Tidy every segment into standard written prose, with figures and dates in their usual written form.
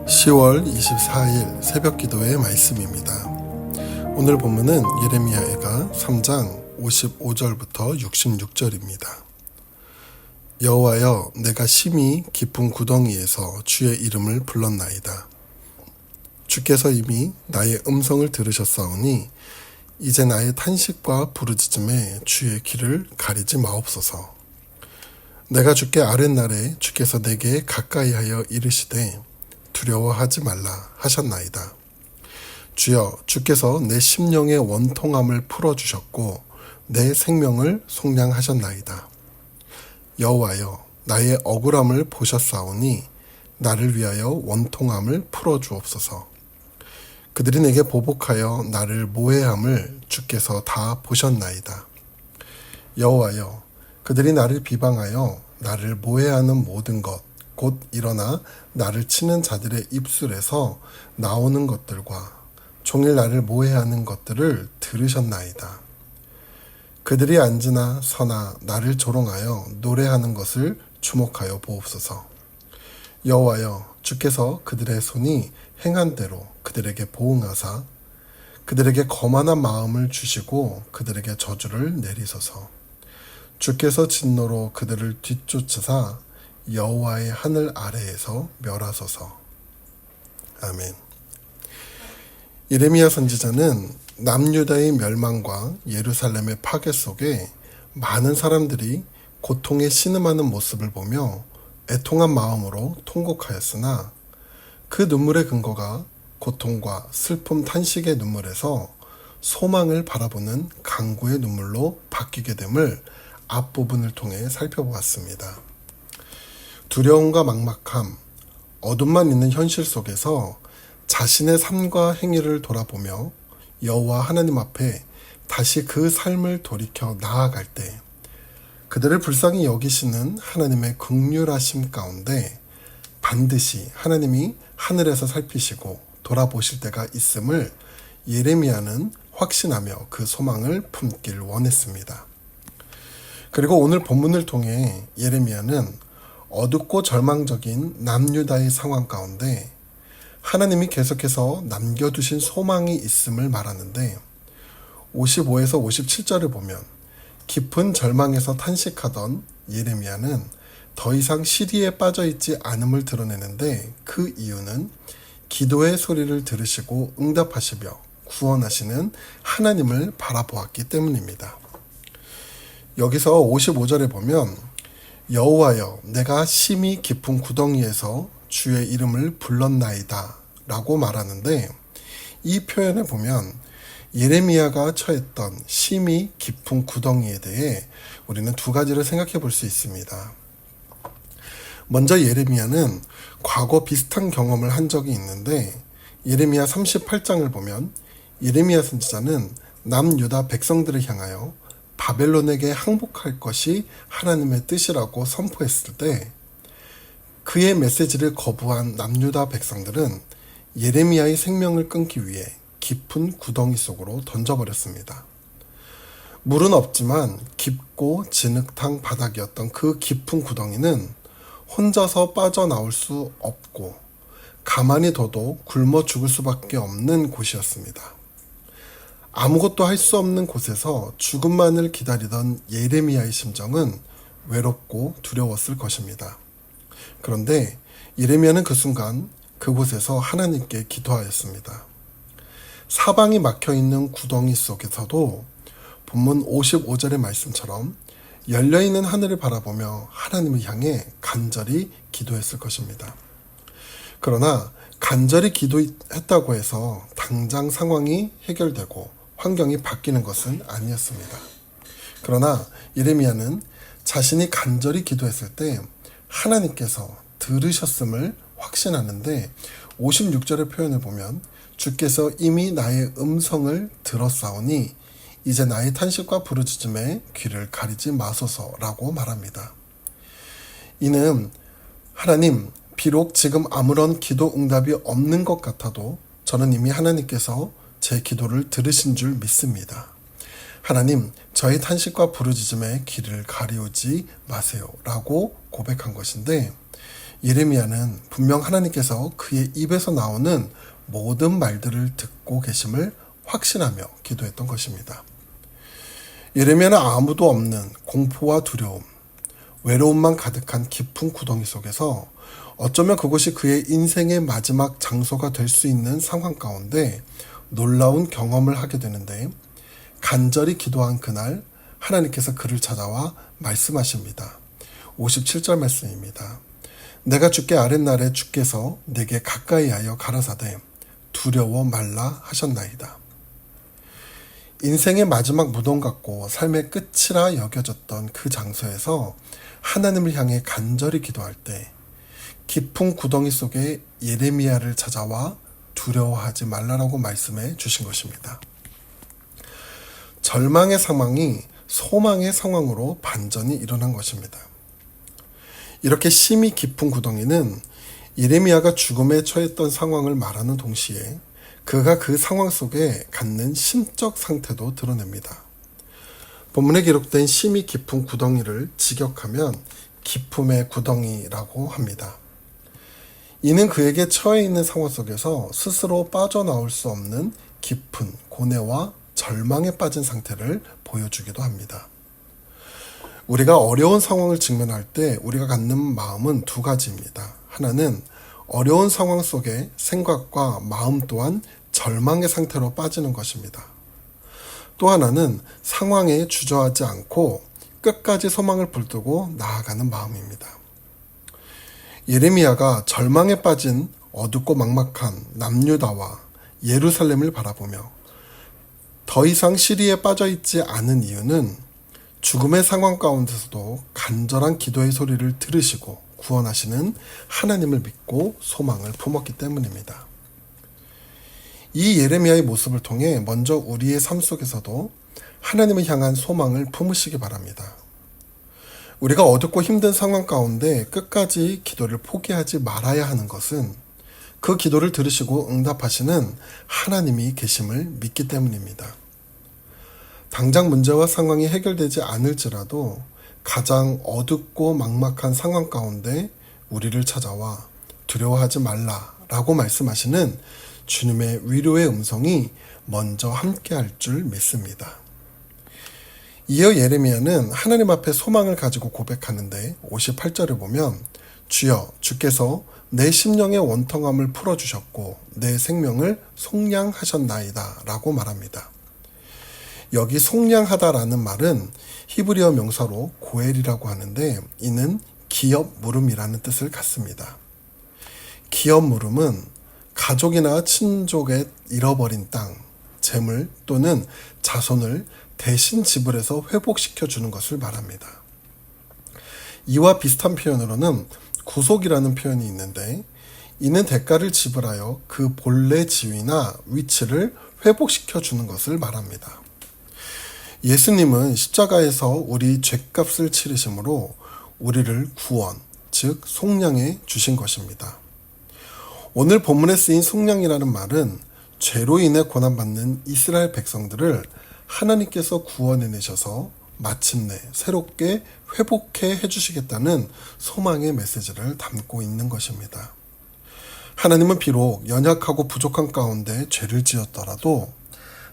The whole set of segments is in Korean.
10월 24일 새벽 기도의 말씀입니다. 오늘 본문은 예레미야가 3장 55절부터 66절입니다. 여호와여, 내가 심히 깊은 구덩이에서 주의 이름을 불렀나이다. 주께서 이미 나의 음성을 들으셨사오니 이제 나의 탄식과 부르짖음에 주의 귀를 가리지 마옵소서. 내가 주께 아랫날에 주께서 내게 가까이하여 이르시되 두려워하지 말라 하셨나이다. 주여, 주께서 내 심령의 원통함을 풀어주셨고 내 생명을 속량하셨나이다. 여호와여, 나의 억울함을 보셨사오니 나를 위하여 원통함을 풀어주옵소서. 그들이 내게 보복하여 나를 모해함을 주께서 다 보셨나이다. 여호와여, 그들이 나를 비방하여 나를 모해하는 모든 것, 곧 일어나 나를 치는 자들의 입술에서 나오는 것들과 종일 나를 모해하는 것들을 들으셨나이다. 그들이 앉으나 서나 나를 조롱하여 노래하는 것을 주목하여 보옵소서. 여호와여, 주께서 그들의 손이 행한 대로 그들에게 보응하사 그들에게 거만한 마음을 주시고 그들에게 저주를 내리소서. 주께서 진노로 그들을 뒤쫓으사 여호와의 하늘 아래에서 멸하소서. 아멘. 예레미야 선지자는 남유다의 멸망과 예루살렘의 파괴 속에 많은 사람들이 고통에 신음하는 모습을 보며 애통한 마음으로 통곡하였으나 그 눈물의 근거가 고통과 슬픔 탄식의 눈물에서 소망을 바라보는 간구의 눈물로 바뀌게 됨을 앞부분을 통해 살펴보았습니다. 두려움과 막막함, 어둠만 있는 현실 속에서 자신의 삶과 행위를 돌아보며 여호와 하나님 앞에 다시 그 삶을 돌이켜 나아갈 때 그들을 불쌍히 여기시는 하나님의 긍휼하심 가운데 반드시 하나님이 하늘에서 살피시고 돌아보실 때가 있음을 예레미야는 확신하며 그 소망을 품길 원했습니다. 그리고 오늘 본문을 통해 예레미야는 어둡고 절망적인 남유다의 상황 가운데 하나님이 계속해서 남겨두신 소망이 있음을 말하는데 55에서 57절을 보면 깊은 절망에서 탄식하던 예레미야는 더 이상 시리에 빠져있지 않음을 드러내는데 그 이유는 기도의 소리를 들으시고 응답하시며 구원하시는 하나님을 바라보았기 때문입니다. 여기서 55절에 보면 여호와여, 내가 심히 깊은 구덩이에서 주의 이름을 불렀나이다 라고 말하는데 이 표현을 보면 예레미야가 처했던 심히 깊은 구덩이에 대해 우리는 두 가지를 생각해 볼 수 있습니다. 먼저 예레미야는 과거 비슷한 경험을 한 적이 있는데 예레미야 38장을 보면 예레미야 선지자는 남유다 백성들을 향하여 바벨론에게 항복할 것이 하나님의 뜻이라고 선포했을 때 그의 메시지를 거부한 남유다 백성들은 예레미야의 생명을 끊기 위해 깊은 구덩이 속으로 던져버렸습니다. 물은 없지만 깊고 진흙탕 바닥이었던 그 깊은 구덩이는 혼자서 빠져나올 수 없고 가만히 둬도 굶어 죽을 수밖에 없는 곳이었습니다. 아무것도 할 수 없는 곳에서 죽음만을 기다리던 예레미야의 심정은 외롭고 두려웠을 것입니다. 그런데 예레미야는 그 순간 그곳에서 하나님께 기도하였습니다. 사방이 막혀있는 구덩이 속에서도 본문 55절의 말씀처럼 열려있는 하늘을 바라보며 하나님을 향해 간절히 기도했을 것입니다. 그러나 간절히 기도했다고 해서 당장 상황이 해결되고 환경이 바뀌는 것은 아니었습니다. 그러나 예레미야는 자신이 간절히 기도했을 때 하나님께서 들으셨음을 확신하는데 56절의 표현을 보면 주께서 이미 나의 음성을 들었사오니 이제 나의 탄식과 부르짖음에 귀를 가리지 마소서라고 말합니다. 이는 하나님, 비록 지금 아무런 기도 응답이 없는 것 같아도 저는 이미 하나님께서 제 기도를 들으신 줄 믿습니다. 하나님, 저의 탄식과 부르짖음에 귀를 가리우지 마세요 라고 고백한 것인데 예레미야는 분명 하나님께서 그의 입에서 나오는 모든 말들을 듣고 계심을 확신하며 기도했던 것입니다. 예레미야는 아무도 없는 공포와 두려움, 외로움만 가득한 깊은 구덩이 속에서 어쩌면 그곳이 그의 인생의 마지막 장소가 될 수 있는 상황 가운데 놀라운 경험을 하게 되는데, 간절히 기도한 그날 하나님께서 그를 찾아와 말씀하십니다. 57절 말씀입니다. 내가 주께 아랫날에 주께서 내게 가까이 하여 가라사대 두려워 말라 하셨나이다. 인생의 마지막 무덤 같고 삶의 끝이라 여겨졌던 그 장소에서 하나님을 향해 간절히 기도할 때 깊은 구덩이 속에 예레미야를 찾아와 두려워하지 말라라고 말씀해 주신 것입니다. 절망의 상황이 소망의 상황으로 반전이 일어난 것입니다. 이렇게 심히 깊은 구덩이는 예레미야가 죽음에 처했던 상황을 말하는 동시에 그가 그 상황 속에 갖는 심적 상태도 드러냅니다. 본문에 기록된 심히 깊은 구덩이를 직역하면 기품의 구덩이라고 합니다. 이는 그에게 처해 있는 상황 속에서 스스로 빠져나올 수 없는 깊은 고뇌와 절망에 빠진 상태를 보여주기도 합니다. 우리가 어려운 상황을 직면할 때 우리가 갖는 마음은 두 가지입니다. 하나는 어려운 상황 속에 생각과 마음 또한 절망의 상태로 빠지는 것입니다. 또 하나는 상황에 주저하지 않고 끝까지 소망을 붙들고 나아가는 마음입니다. 예레미야가 절망에 빠진 어둡고 막막한 남유다와 예루살렘을 바라보며 더 이상 시리에 빠져있지 않은 이유는 죽음의 상황 가운데서도 간절한 기도의 소리를 들으시고 구원하시는 하나님을 믿고 소망을 품었기 때문입니다. 이 예레미야의 모습을 통해 먼저 우리의 삶 속에서도 하나님을 향한 소망을 품으시기 바랍니다. 우리가 어둡고 힘든 상황 가운데 끝까지 기도를 포기하지 말아야 하는 것은 그 기도를 들으시고 응답하시는 하나님이 계심을 믿기 때문입니다. 당장 문제와 상황이 해결되지 않을지라도 가장 어둡고 막막한 상황 가운데 우리를 찾아와 두려워하지 말라라고 말씀하시는 주님의 위로의 음성이 먼저 함께할 줄 믿습니다. 이어 예레미야는 하나님 앞에 소망을 가지고 고백하는데 58절에 보면 주여 주께서 내 심령의 원통함을 풀어주셨고 내 생명을 속량하셨나이다 라고 말합니다. 여기 속량하다라는 말은 히브리어 명사로 고엘이라고 하는데 이는 기업 물음이라는 뜻을 갖습니다. 기업 물음은 가족이나 친족의 잃어버린 땅, 재물 또는 자손을 대신 지불해서 회복시켜 주는 것을 말합니다. 이와 비슷한 표현으로는 구속이라는 표현이 있는데 이는 대가를 지불하여 그 본래 지위나 위치를 회복시켜 주는 것을 말합니다. 예수님은 십자가에서 우리 죄값을 치르심으로 우리를 구원, 즉 속량해 주신 것입니다. 오늘 본문에 쓰인 속량이라는 말은 죄로 인해 고난받는 이스라엘 백성들을 하나님께서 구원해내셔서 마침내 새롭게 회복해 해주시겠다는 소망의 메시지를 담고 있는 것입니다. 하나님은 비록 연약하고 부족한 가운데 죄를 지었더라도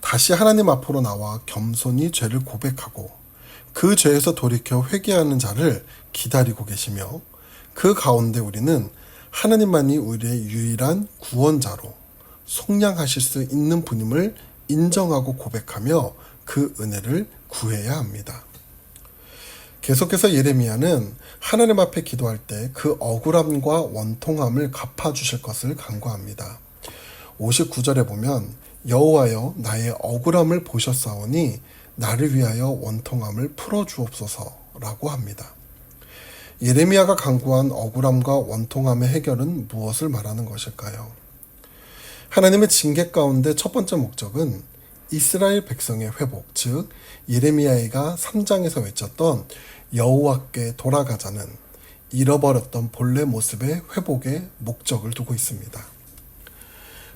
다시 하나님 앞으로 나와 겸손히 죄를 고백하고 그 죄에서 돌이켜 회개하는 자를 기다리고 계시며 그 가운데 우리는 하나님만이 우리의 유일한 구원자로 속량하실 수 있는 분임을 인정하고 고백하며 그 은혜를 구해야 합니다. 계속해서 예레미야는 하나님 앞에 기도할 때 그 억울함과 원통함을 갚아주실 것을 간구합니다. 59절에 보면 여호와여 나의 억울함을 보셨사오니 나를 위하여 원통함을 풀어주옵소서라고 합니다. 예레미야가 간구한 억울함과 원통함의 해결은 무엇을 말하는 것일까요? 하나님의 징계 가운데 첫 번째 목적은 이스라엘 백성의 회복, 즉 예레미야가 3장에서 외쳤던 여호와께 돌아가자는 잃어버렸던 본래 모습의 회복에 목적을 두고 있습니다.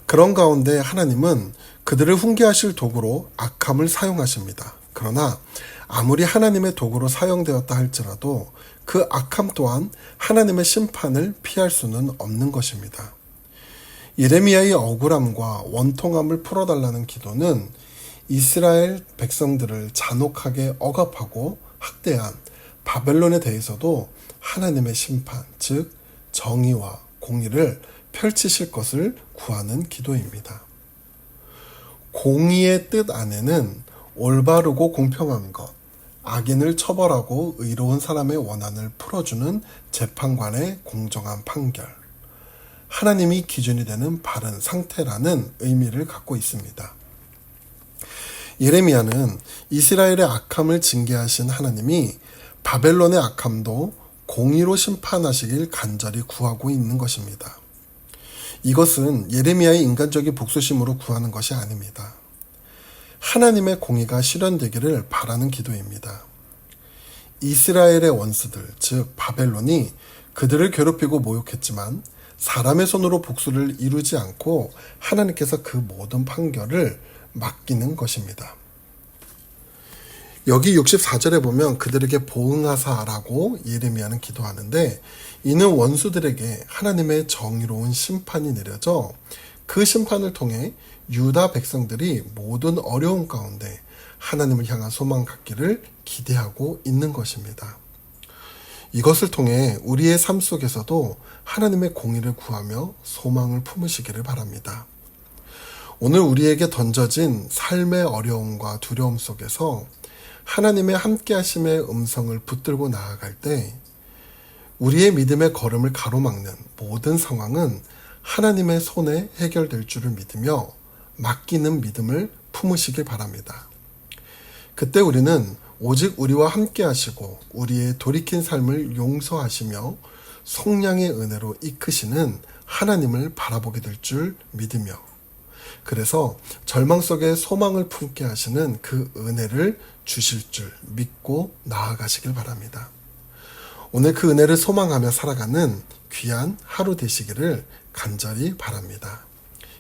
그런 가운데 하나님은 그들을 훈계하실 도구로 악함을 사용하십니다. 그러나 아무리 하나님의 도구로 사용되었다 할지라도 그 악함 또한 하나님의 심판을 피할 수는 없는 것입니다. 예레미야의 억울함과 원통함을 풀어달라는 기도는 이스라엘 백성들을 잔혹하게 억압하고 학대한 바벨론에 대해서도 하나님의 심판, 즉 정의와 공의를 펼치실 것을 구하는 기도입니다. 공의의 뜻 안에는 올바르고 공평한 것, 악인을 처벌하고 의로운 사람의 원한을 풀어주는 재판관의 공정한 판결, 하나님이 기준이 되는 바른 상태라는 의미를 갖고 있습니다. 예레미야는 이스라엘의 악함을 징계하신 하나님이 바벨론의 악함도 공의로 심판하시길 간절히 구하고 있는 것입니다. 이것은 예레미야의 인간적인 복수심으로 구하는 것이 아닙니다. 하나님의 공의가 실현되기를 바라는 기도입니다. 이스라엘의 원수들, 즉 바벨론이 그들을 괴롭히고 모욕했지만 사람의 손으로 복수를 이루지 않고 하나님께서 그 모든 판결을 맡기는 것입니다. 여기 64절에 보면 그들에게 보응하사라고 예레미야는 기도하는데, 이는 원수들에게 하나님의 정의로운 심판이 내려져 그 심판을 통해 유다 백성들이 모든 어려움 가운데 하나님을 향한 소망 갖기를 기대하고 있는 것입니다. 이것을 통해 우리의 삶 속에서도 하나님의 공의를 구하며 소망을 품으시기를 바랍니다. 오늘 우리에게 던져진 삶의 어려움과 두려움 속에서 하나님의 함께하심의 음성을 붙들고 나아갈 때 우리의 믿음의 걸음을 가로막는 모든 상황은 하나님의 손에 해결될 줄을 믿으며 맡기는 믿음을 품으시길 바랍니다. 그때 우리는 오직 우리와 함께 하시고 우리의 돌이킨 삶을 용서하시며 속량의 은혜로 이끄시는 하나님을 바라보게 될 줄 믿으며, 그래서 절망 속에 소망을 품게 하시는 그 은혜를 주실 줄 믿고 나아가시길 바랍니다. 오늘 그 은혜를 소망하며 살아가는 귀한 하루 되시기를 간절히 바랍니다.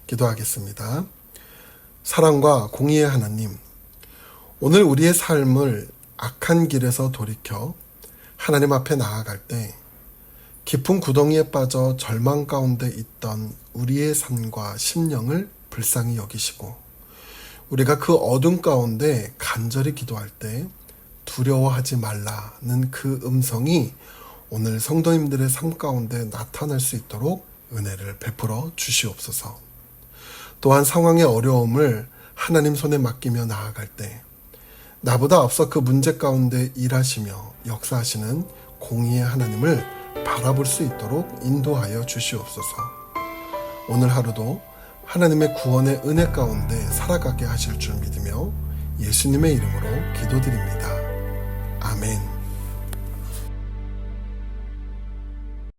기도하겠습니다. 사랑과 공의의 하나님, 오늘 우리의 삶을 악한 길에서 돌이켜 하나님 앞에 나아갈 때 깊은 구덩이에 빠져 절망 가운데 있던 우리의 삶과 심령을 불쌍히 여기시고, 우리가 그 어둠 가운데 간절히 기도할 때 두려워하지 말라는 그 음성이 오늘 성도님들의 삶 가운데 나타날 수 있도록 은혜를 베풀어 주시옵소서. 또한 상황의 어려움을 하나님 손에 맡기며 나아갈 때 나보다 앞서 그 문제 가운데 일하시며 역사하시는 공의의 하나님을 바라볼 수 있도록 인도하여 주시옵소서. 오늘 하루도 하나님의 구원의 은혜 가운데 살아가게 하실 줄 믿으며 예수님의 이름으로 기도드립니다. 아멘.